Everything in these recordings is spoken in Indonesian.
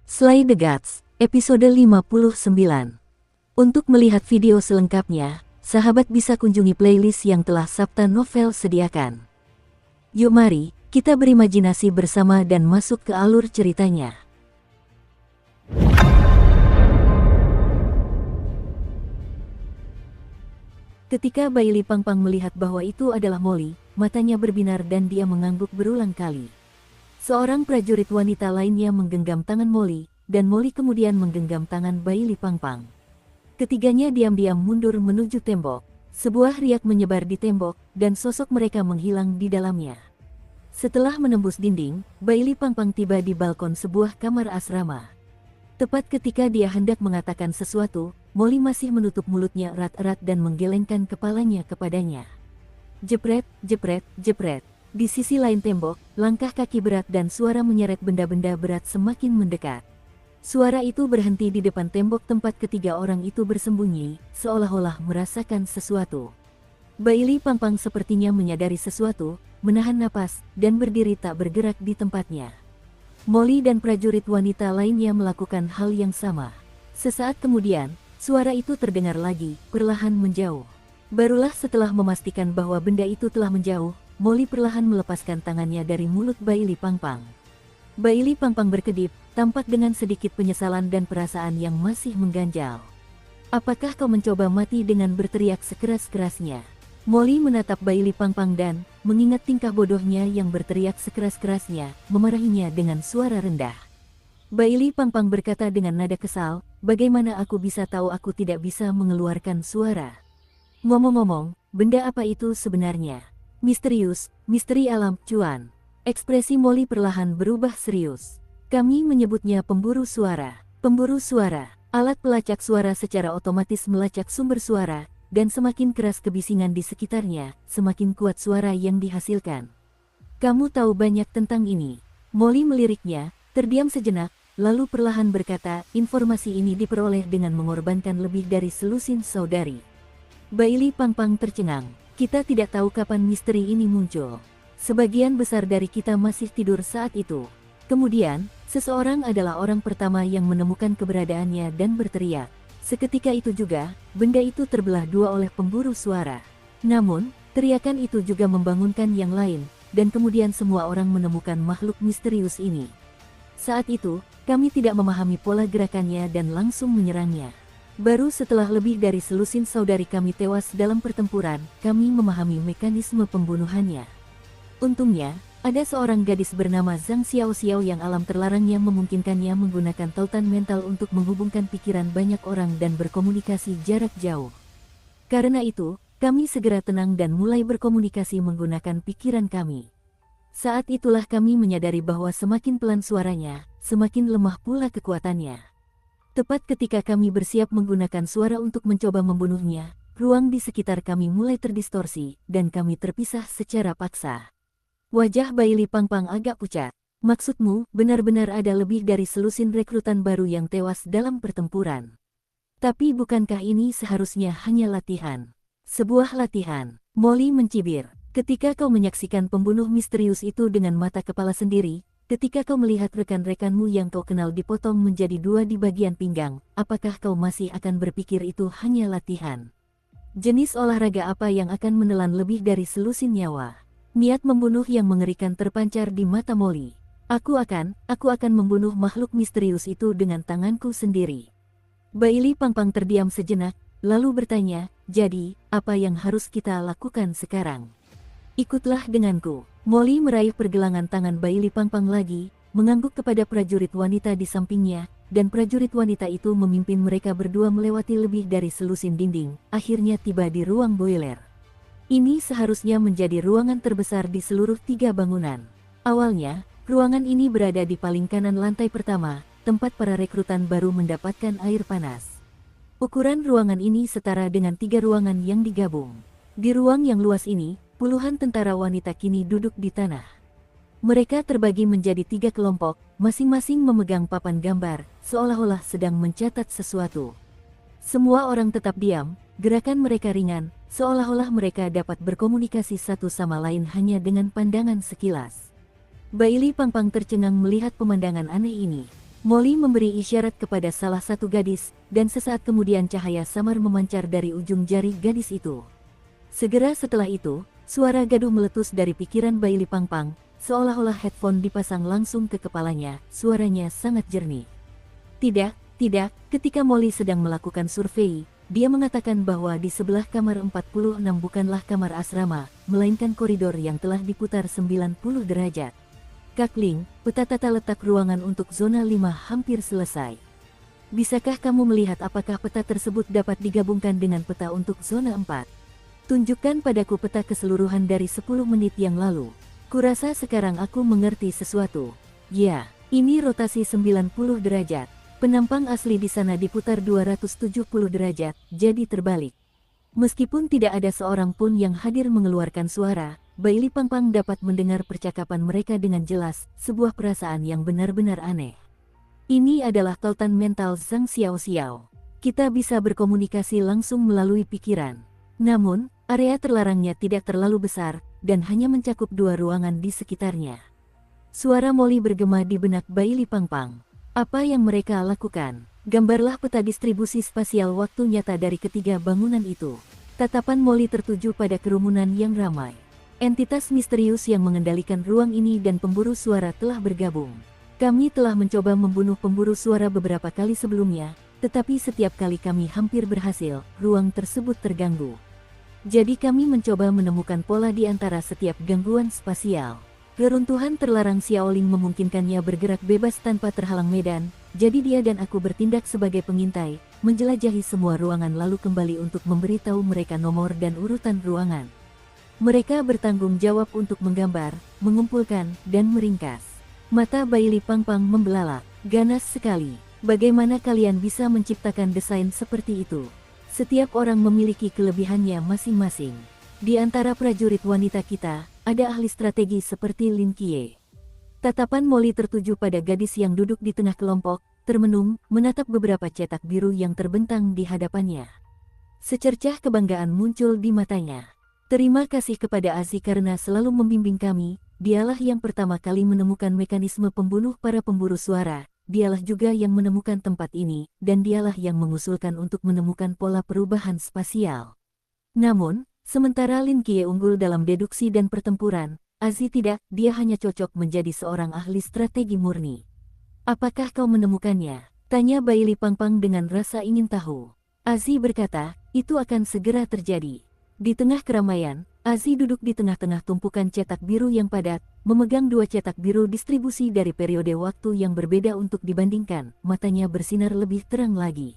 Slay the Gods, episode 59. Untuk melihat video selengkapnya, sahabat bisa kunjungi playlist yang telah Sabta Novel sediakan. Yuk mari, kita berimajinasi bersama dan masuk ke alur ceritanya. Ketika Bailey Pangpang melihat bahwa itu adalah Molly, matanya berbinar dan dia mengangguk berulang kali. Seorang prajurit wanita lainnya menggenggam tangan Molly, dan Molly kemudian menggenggam tangan Bailey Pangpang. Ketiganya diam-diam mundur menuju tembok. Sebuah riak menyebar di tembok, dan sosok mereka menghilang di dalamnya. Setelah menembus dinding, Bailey Pangpang tiba di balkon sebuah kamar asrama. Tepat ketika dia hendak mengatakan sesuatu, Molly masih menutup mulutnya erat-erat dan menggelengkan kepalanya kepadanya. Jepret, jepret, jepret. Di sisi lain tembok, langkah kaki berat dan suara menyeret benda-benda berat semakin mendekat. Suara itu berhenti di depan tembok tempat ketiga orang itu bersembunyi, seolah-olah merasakan sesuatu. Bailey Pangpang sepertinya menyadari sesuatu, menahan napas, dan berdiri tak bergerak di tempatnya. Molly dan prajurit wanita lainnya melakukan hal yang sama. Sesaat kemudian, suara itu terdengar lagi, perlahan menjauh. Barulah setelah memastikan bahwa benda itu telah menjauh, Molly perlahan melepaskan tangannya dari mulut Bailey Pangpang. Bailey Pangpang berkedip, tampak dengan sedikit penyesalan dan perasaan yang masih mengganjal. Apakah kau mencoba mati dengan berteriak sekeras-kerasnya? Molly menatap Bailey Pangpang dan, mengingat tingkah bodohnya yang berteriak sekeras-kerasnya, memarahinya dengan suara rendah. Bailey Pangpang berkata dengan nada kesal, bagaimana aku bisa tahu aku tidak bisa mengeluarkan suara? Ngomong-ngomong, benda apa itu sebenarnya? Misterius, misteri alam, cuan. Ekspresi Molly perlahan berubah serius. Kami menyebutnya pemburu suara. Pemburu suara, alat pelacak suara secara otomatis melacak sumber suara, dan semakin keras kebisingan di sekitarnya, semakin kuat suara yang dihasilkan. Kamu tahu banyak tentang ini. Molly meliriknya, terdiam sejenak, lalu perlahan berkata, informasi ini diperoleh dengan mengorbankan lebih dari selusin saudari. Bailey Pangpang tercengang. Kita tidak tahu kapan misteri ini muncul. Sebagian besar dari kita masih tidur saat itu. Kemudian, seseorang adalah orang pertama yang menemukan keberadaannya dan berteriak. Seketika itu juga, benda itu terbelah dua oleh pemburu suara. Namun, teriakan itu juga membangunkan yang lain, dan kemudian semua orang menemukan makhluk misterius ini. Saat itu, kami tidak memahami pola gerakannya dan langsung menyerangnya. Baru setelah lebih dari selusin saudari kami tewas dalam pertempuran, kami memahami mekanisme pembunuhannya. Untungnya, ada seorang gadis bernama Zhang Xiaoxiao yang alam terlarangnya memungkinkannya menggunakan tautan mental untuk menghubungkan pikiran banyak orang dan berkomunikasi jarak jauh. Karena itu, kami segera tenang dan mulai berkomunikasi menggunakan pikiran kami. Saat itulah kami menyadari bahwa semakin pelan suaranya, semakin lemah pula kekuatannya. Tepat ketika kami bersiap menggunakan suara untuk mencoba membunuhnya, ruang di sekitar kami mulai terdistorsi, dan kami terpisah secara paksa. Wajah Bailey Pangpang agak pucat. Maksudmu, benar-benar ada lebih dari selusin rekrutan baru yang tewas dalam pertempuran. Tapi bukankah ini seharusnya hanya latihan? Sebuah latihan. Molly mencibir. Ketika kau menyaksikan pembunuh misterius itu dengan mata kepala sendiri, ketika kau melihat rekan-rekanmu yang kau kenal dipotong menjadi dua di bagian pinggang, apakah kau masih akan berpikir itu hanya latihan? Jenis olahraga apa yang akan menelan lebih dari selusin nyawa? Niat membunuh yang mengerikan terpancar di mata Molly. Aku akan membunuh makhluk misterius itu dengan tanganku sendiri. Bailey Pangpang terdiam sejenak, lalu bertanya, jadi, apa yang harus kita lakukan sekarang? Ikutlah denganku. Molly meraih pergelangan tangan Bailey Pangpang lagi, mengangguk kepada prajurit wanita di sampingnya, dan prajurit wanita itu memimpin mereka berdua melewati lebih dari selusin dinding, akhirnya tiba di ruang boiler. Ini seharusnya menjadi ruangan terbesar di seluruh 3 bangunan. Awalnya, ruangan ini berada di paling kanan lantai pertama, tempat para rekrutan baru mendapatkan air panas. Ukuran ruangan ini setara dengan 3 ruangan yang digabung. Di ruang yang luas ini, puluhan tentara wanita kini duduk di tanah. Mereka terbagi menjadi 3 kelompok, masing-masing memegang papan gambar, seolah-olah sedang mencatat sesuatu. Semua orang tetap diam, gerakan mereka ringan, seolah-olah mereka dapat berkomunikasi satu sama lain hanya dengan pandangan sekilas. Bailey Pangpang tercengang melihat pemandangan aneh ini. Molly memberi isyarat kepada salah satu gadis, dan sesaat kemudian cahaya samar memancar dari ujung jari gadis itu. Segera setelah itu, suara gaduh meletus dari pikiran Bailey Pangpang, seolah-olah headphone dipasang langsung ke kepalanya, suaranya sangat jernih. Tidak, ketika Molly sedang melakukan survei, dia mengatakan bahwa di sebelah kamar 46 bukanlah kamar asrama, melainkan koridor yang telah diputar 90 derajat. Kakling, peta tata letak ruangan untuk zona 5 hampir selesai. Bisakah kamu melihat apakah peta tersebut dapat digabungkan dengan peta untuk zona 4? Tunjukkan padaku peta keseluruhan dari 10 menit yang lalu. Kurasa sekarang aku mengerti sesuatu. Ya, ini rotasi 90 derajat. Penampang asli di sana diputar 270 derajat, jadi terbalik. Meskipun tidak ada seorang pun yang hadir mengeluarkan suara, Bailey Pangpang dapat mendengar percakapan mereka dengan jelas, sebuah perasaan yang benar-benar aneh. Ini adalah tautan mental Zhang Xiao. Kita bisa berkomunikasi langsung melalui pikiran. Namun, area terlarangnya tidak terlalu besar, dan hanya mencakup 2 ruangan di sekitarnya. Suara Molly bergema di benak Bailey Pangpang. Apa yang mereka lakukan? Gambarlah peta distribusi spasial waktu nyata dari ketiga bangunan itu. Tatapan Molly tertuju pada kerumunan yang ramai. Entitas misterius yang mengendalikan ruang ini dan pemburu suara telah bergabung. Kami telah mencoba membunuh pemburu suara beberapa kali sebelumnya, tetapi setiap kali kami hampir berhasil, ruang tersebut terganggu. Jadi kami mencoba menemukan pola di antara setiap gangguan spasial. Keruntuhan terlarang Xiaoling memungkinkannya bergerak bebas tanpa terhalang medan, jadi dia dan aku bertindak sebagai pengintai, menjelajahi semua ruangan lalu kembali untuk memberitahu mereka nomor dan urutan ruangan. Mereka bertanggung jawab untuk menggambar, mengumpulkan, dan meringkas. Mata Bailey Pangpang membelalak. Ganas sekali. Bagaimana kalian bisa menciptakan desain seperti itu? Setiap orang memiliki kelebihannya masing-masing. Di antara prajurit wanita kita, ada ahli strategi seperti Lin Qiye. Tatapan Molly tertuju pada gadis yang duduk di tengah kelompok, termenung, menatap beberapa cetak biru yang terbentang di hadapannya. Secercah kebanggaan muncul di matanya. Terima kasih kepada Aziz karena selalu membimbing kami, dialah yang pertama kali menemukan mekanisme pembunuh para pemburu suara, dialah juga yang menemukan tempat ini, dan dialah yang mengusulkan untuk menemukan pola perubahan spasial. Namun, sementara Lin Qiye unggul dalam deduksi dan pertempuran, Aziz tidak, dia hanya cocok menjadi seorang ahli strategi murni. Apakah kau menemukannya? Tanya Bailey Pangpang dengan rasa ingin tahu. Aziz berkata, itu akan segera terjadi. Di tengah keramaian, Aziz duduk di tengah-tengah tumpukan cetak biru yang padat, memegang 2 cetak biru distribusi dari periode waktu yang berbeda untuk dibandingkan, matanya bersinar lebih terang lagi.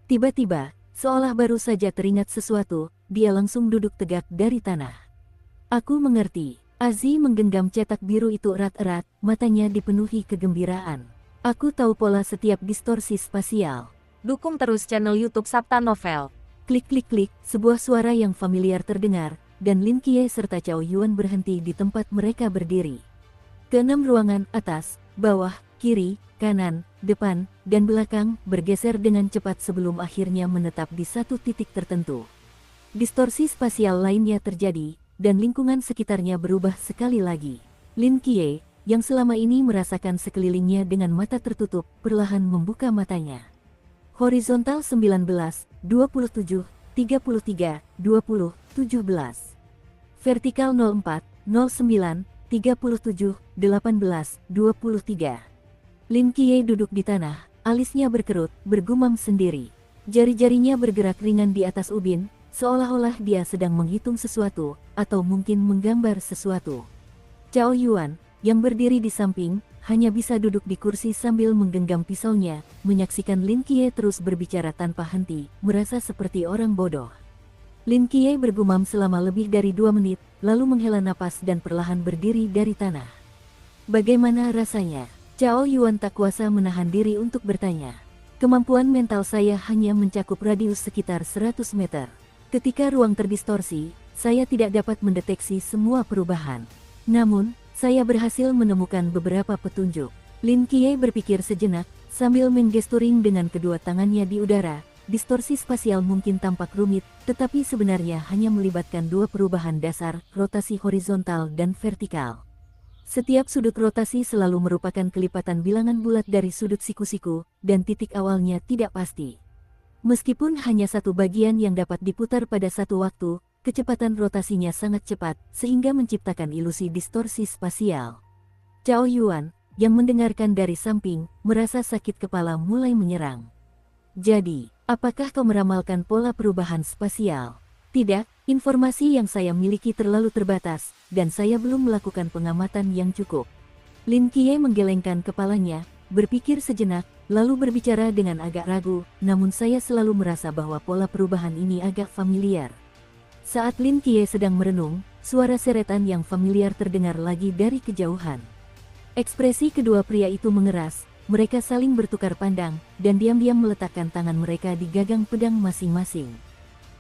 Tiba-tiba, seolah baru saja teringat sesuatu, dia langsung duduk tegak dari tanah. Aku mengerti. Aziz menggenggam cetak biru itu erat-erat, matanya dipenuhi kegembiraan. Aku tahu pola setiap distorsi spasial. Dukung terus channel YouTube Sabta Novel. Klik-klik-klik, sebuah suara yang familiar terdengar, dan Lin Qiye serta Cao Yuan berhenti di tempat mereka berdiri. Keenam ruangan, atas, bawah, kiri, kanan, depan, dan belakang, bergeser dengan cepat sebelum akhirnya menetap di satu titik tertentu. Distorsi spasial lainnya terjadi, dan lingkungan sekitarnya berubah sekali lagi. Lin Qiye, yang selama ini merasakan sekelilingnya dengan mata tertutup, perlahan membuka matanya. Horizontal 19, 27, 33, 20, 17. Vertikal 04, 09, 37, 18, 23. Lin Qiye duduk di tanah, alisnya berkerut, bergumam sendiri. Jari-jarinya bergerak ringan di atas ubin, seolah-olah dia sedang menghitung sesuatu, atau mungkin menggambar sesuatu. Cao Yuan, yang berdiri di samping, hanya bisa duduk di kursi sambil menggenggam pisaunya, menyaksikan Lin Qiye terus berbicara tanpa henti, merasa seperti orang bodoh. Lin Qiye bergumam selama lebih dari 2 menit, lalu menghela napas dan perlahan berdiri dari tanah. Bagaimana rasanya? Cao Yuan tak kuasa menahan diri untuk bertanya. Kemampuan mental saya hanya mencakup radius sekitar 100 meter. Ketika ruang terdistorsi, saya tidak dapat mendeteksi semua perubahan. Namun, saya berhasil menemukan beberapa petunjuk. Lin Qiye berpikir sejenak, sambil menggesturing dengan kedua tangannya di udara. Distorsi spasial mungkin tampak rumit, tetapi sebenarnya hanya melibatkan 2 perubahan dasar, rotasi horizontal dan vertikal. Setiap sudut rotasi selalu merupakan kelipatan bilangan bulat dari sudut siku-siku, dan titik awalnya tidak pasti. Meskipun hanya satu bagian yang dapat diputar pada satu waktu, kecepatan rotasinya sangat cepat, sehingga menciptakan ilusi distorsi spasial. Cao Yuan, yang mendengarkan dari samping, merasa sakit kepala mulai menyerang. Jadi, apakah kau meramalkan pola perubahan spasial? Tidak, informasi yang saya miliki terlalu terbatas, dan saya belum melakukan pengamatan yang cukup. Lin Qiye menggelengkan kepalanya, berpikir sejenak, lalu berbicara dengan agak ragu, namun saya selalu merasa bahwa pola perubahan ini agak familiar. Saat Lin Qiye sedang merenung, suara seretan yang familiar terdengar lagi dari kejauhan. Ekspresi kedua pria itu mengeras, mereka saling bertukar pandang, dan diam-diam meletakkan tangan mereka di gagang pedang masing-masing.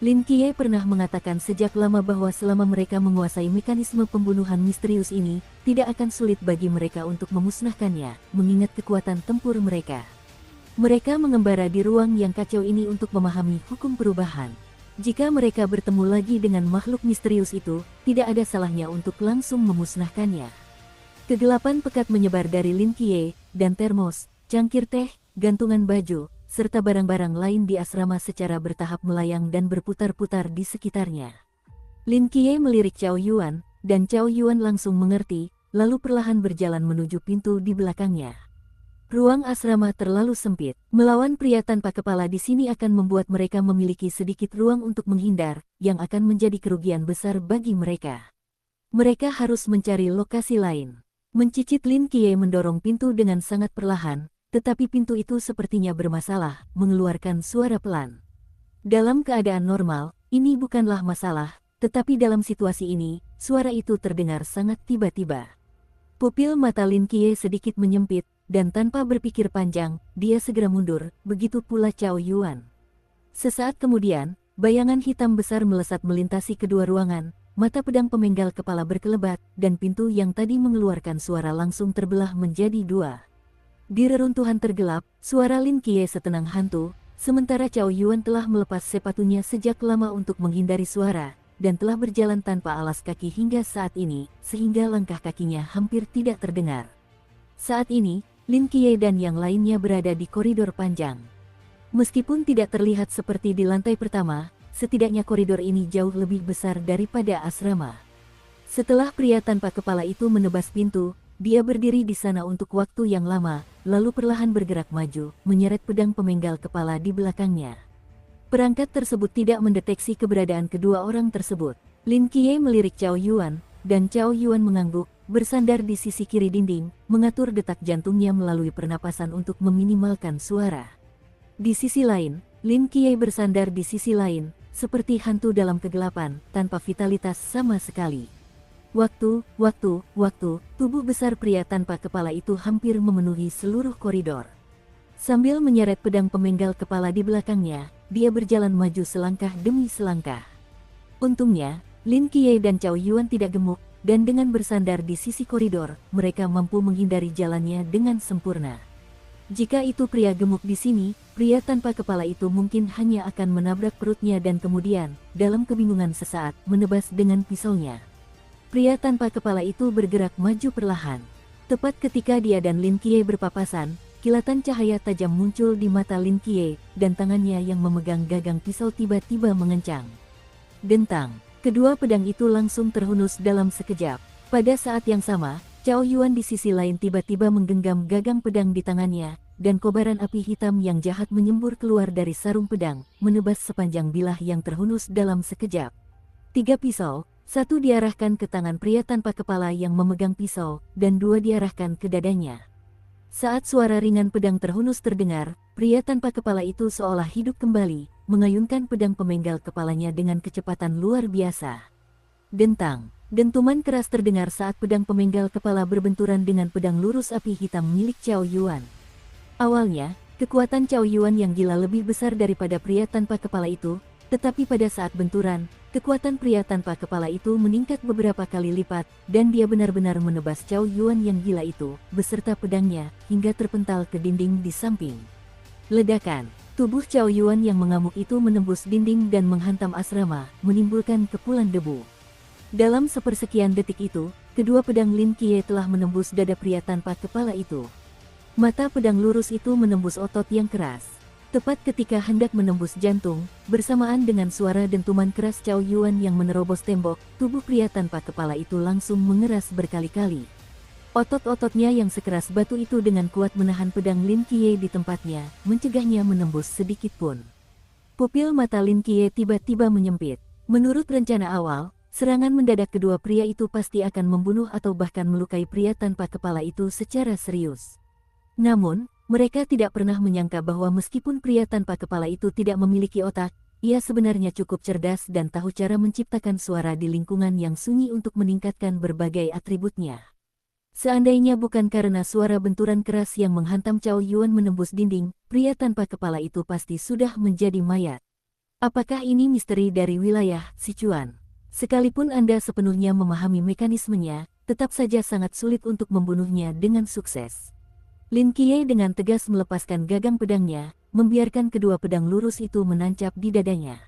Lin Qiye pernah mengatakan sejak lama bahwa selama mereka menguasai mekanisme pembunuhan misterius ini, tidak akan sulit bagi mereka untuk memusnahkannya, mengingat kekuatan tempur mereka. Mereka mengembara di ruang yang kacau ini untuk memahami hukum perubahan. Jika mereka bertemu lagi dengan makhluk misterius itu, tidak ada salahnya untuk langsung memusnahkannya. Kegelapan pekat menyebar dari Lin Qiye, dan termos, cangkir teh, gantungan baju, serta barang-barang lain di asrama secara bertahap melayang dan berputar-putar di sekitarnya. Lin Qiye melirik Cao Yuan, dan Cao Yuan langsung mengerti, lalu perlahan berjalan menuju pintu di belakangnya. Ruang asrama terlalu sempit. Melawan pria tanpa kepala di sini akan membuat mereka memiliki sedikit ruang untuk menghindar, yang akan menjadi kerugian besar bagi mereka. Mereka harus mencari lokasi lain. Mencicit, Lin Qiye mendorong pintu dengan sangat perlahan, tetapi pintu itu sepertinya bermasalah, mengeluarkan suara pelan. Dalam keadaan normal, ini bukanlah masalah, tetapi dalam situasi ini, suara itu terdengar sangat tiba-tiba. Pupil mata Lin Qiye sedikit menyempit, dan tanpa berpikir panjang, dia segera mundur, begitu pula Cao Yuan. Sesaat kemudian, bayangan hitam besar melesat melintasi kedua ruangan, mata pedang pemenggal kepala berkelebat, dan pintu yang tadi mengeluarkan suara langsung terbelah menjadi dua. Di reruntuhan tergelap, suara Lin Qiye setenang hantu, sementara Cao Yuan telah melepas sepatunya sejak lama untuk menghindari suara, dan telah berjalan tanpa alas kaki hingga saat ini, sehingga langkah kakinya hampir tidak terdengar. Saat ini, Lin Qiye dan yang lainnya berada di koridor panjang. Meskipun tidak terlihat seperti di lantai pertama, setidaknya koridor ini jauh lebih besar daripada asrama. Setelah pria tanpa kepala itu menebas pintu, dia berdiri di sana untuk waktu yang lama, lalu perlahan bergerak maju, menyeret pedang pemenggal kepala di belakangnya. Perangkat tersebut tidak mendeteksi keberadaan kedua orang tersebut. Lin Qiye melirik Cao Yuan, dan Cao Yuan mengangguk, bersandar di sisi kiri dinding, mengatur detak jantungnya melalui pernapasan untuk meminimalkan suara. Di sisi lain, Lin Qiye bersandar di sisi lain, seperti hantu dalam kegelapan, tanpa vitalitas sama sekali. Waktu, tubuh besar pria tanpa kepala itu hampir memenuhi seluruh koridor. Sambil menyeret pedang pemenggal kepala di belakangnya, dia berjalan maju selangkah demi selangkah. Untungnya, Lin Qiye dan Cao Yuan tidak gemuk, dan dengan bersandar di sisi koridor, mereka mampu menghindari jalannya dengan sempurna. Jika itu pria gemuk di sini, pria tanpa kepala itu mungkin hanya akan menabrak perutnya dan kemudian, dalam kebingungan sesaat, menebas dengan pisaunya. Pria tanpa kepala itu bergerak maju perlahan. Tepat ketika dia dan Lin Qiye berpapasan, kilatan cahaya tajam muncul di mata Lin Qiye, dan tangannya yang memegang gagang pisau tiba-tiba mengencang. Dentang, kedua pedang itu langsung terhunus dalam sekejap. Pada saat yang sama, Cao Yuan di sisi lain tiba-tiba menggenggam gagang pedang di tangannya, dan kobaran api hitam yang jahat menyembur keluar dari sarung pedang, menebas sepanjang bilah yang terhunus dalam sekejap. 3 pisau, 1 diarahkan ke tangan pria tanpa kepala yang memegang pisau, dan 2 diarahkan ke dadanya. Saat suara ringan pedang terhunus terdengar, pria tanpa kepala itu seolah hidup kembali, mengayunkan pedang pemenggal kepalanya dengan kecepatan luar biasa. Dentang, dentuman keras terdengar saat pedang pemenggal kepala berbenturan dengan pedang lurus api hitam milik Cao Yuan. Awalnya, kekuatan Cao Yuan yang gila lebih besar daripada pria tanpa kepala itu, tetapi pada saat benturan, kekuatan pria tanpa kepala itu meningkat beberapa kali lipat, dan dia benar-benar menebas Cao Yuan yang gila itu, beserta pedangnya, hingga terpental ke dinding di samping. Ledakan, tubuh Cao Yuan yang mengamuk itu menembus dinding dan menghantam asrama, menimbulkan kepulan debu. Dalam sepersekian detik itu, kedua pedang Lin Qiye telah menembus dada pria tanpa kepala itu. Mata pedang lurus itu menembus otot yang keras. Tepat ketika hendak menembus jantung, bersamaan dengan suara dentuman keras Cao Yuan yang menerobos tembok, tubuh pria tanpa kepala itu langsung mengeras berkali-kali. Otot-ototnya yang sekeras batu itu dengan kuat menahan pedang Lin Qiye di tempatnya, mencegahnya menembus sedikit pun. Pupil mata Lin Qiye tiba-tiba menyempit. Menurut rencana awal, serangan mendadak kedua pria itu pasti akan membunuh atau bahkan melukai pria tanpa kepala itu secara serius. Namun, mereka tidak pernah menyangka bahwa meskipun pria tanpa kepala itu tidak memiliki otak, ia sebenarnya cukup cerdas dan tahu cara menciptakan suara di lingkungan yang sunyi untuk meningkatkan berbagai atributnya. Seandainya bukan karena suara benturan keras yang menghantam Cao Yuan menembus dinding, pria tanpa kepala itu pasti sudah menjadi mayat. Apakah ini misteri dari wilayah Sichuan? Sekalipun Anda sepenuhnya memahami mekanismenya, tetap saja sangat sulit untuk membunuhnya dengan sukses. Lin Qiye dengan tegas melepaskan gagang pedangnya, membiarkan kedua pedang lurus itu menancap di dadanya.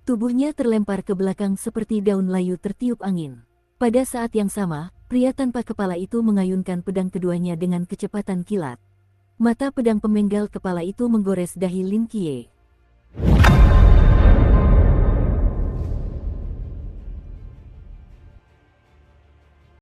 Tubuhnya terlempar ke belakang seperti daun layu tertiup angin. Pada saat yang sama, pria tanpa kepala itu mengayunkan pedang keduanya dengan kecepatan kilat. Mata pedang pemenggal kepala itu menggores dahi Lin Qiye.